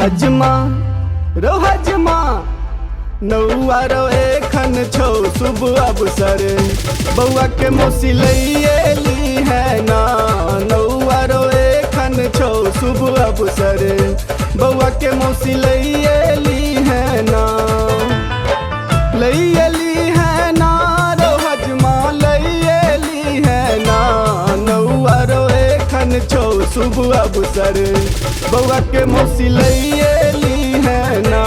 हजमा हजमा नौआ रो एखन छौ शुभ अवसर बउआ के मौसी लैली है ना। नौआ रो एखन छौ शुभ अवसर बउआ के मौसी लैली है ना। लैली है ना रो हजमा लैली है ना। नौआ रो एखन छौ शुभ अवसर बउआ के मौसी लैली है ना।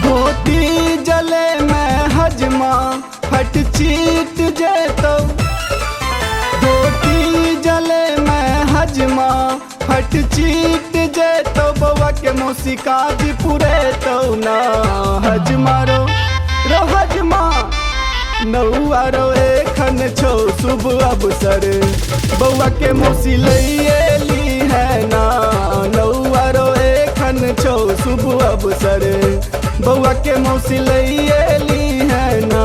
धोती जले में हजमा फट चीट जेतो। धोती जले में हजमा फट चीट जेतो बउआ के मौसी काज पूरे तो ना। हजमा रो हजमा नौआ रो एखन छौ शुभ अवसर बउआ के मौसी लैली है ना। नौआ रो एखन छौ शुभ अवसर बउआ के मौसी लैली है ना।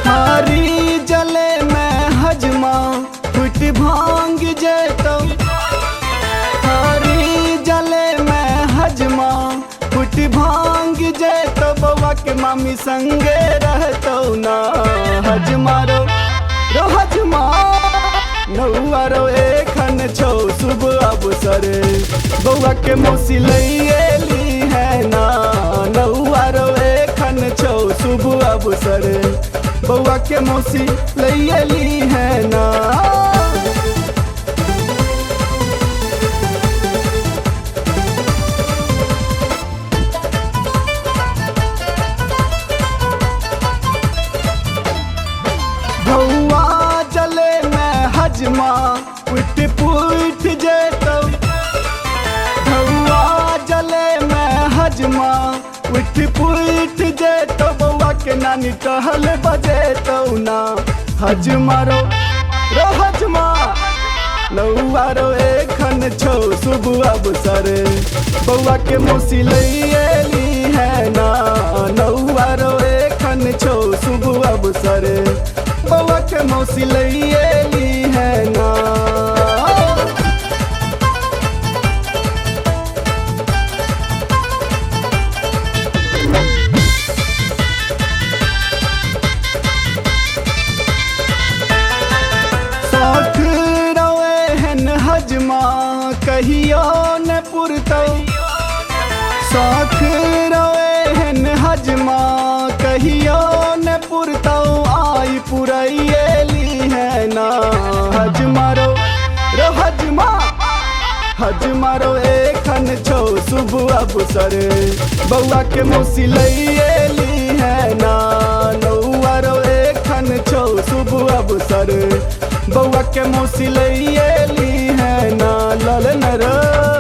हारी जले में हजमा फुट भांग जेतो। हारी जले में हजमा फुट भांग जेतो बउआ के मामी संगे रहतो ना। हजमा रो हजमा नौआ रो एखन छौ शुभ अवसर बउआ के मौसी लैली है ना। नौआ रो एखन छौ शुभ अवसर बउआ के मौसी लैली है ना। भौआ जले में हजमा पुट पुट जेतो। भौआ जले में हजमा पुट पुट जेतो बउआ के नानी टहल बजेतो ना। हजमा रो हजमा नौआ रो एखन छौ शुभ अवसर बउआ के मौसी लैली है ना। नौआ रो एखन छौ शुभ अवसर बउआ के मौसी लैली है ना। शौख रोए हन हजमा कहियो न पुरतौ। शौख रोए हन हजमा कहियो न पुरतौ आई पुरैली है ना। हजमा रो हजमा हजमा रो एखन छौ शुभ अवसर बउआ के मौसी लैली है ना। नौआ रो एखन छौ शुभ अवसर बउआ के मौसी लैली है ना। ललन रो।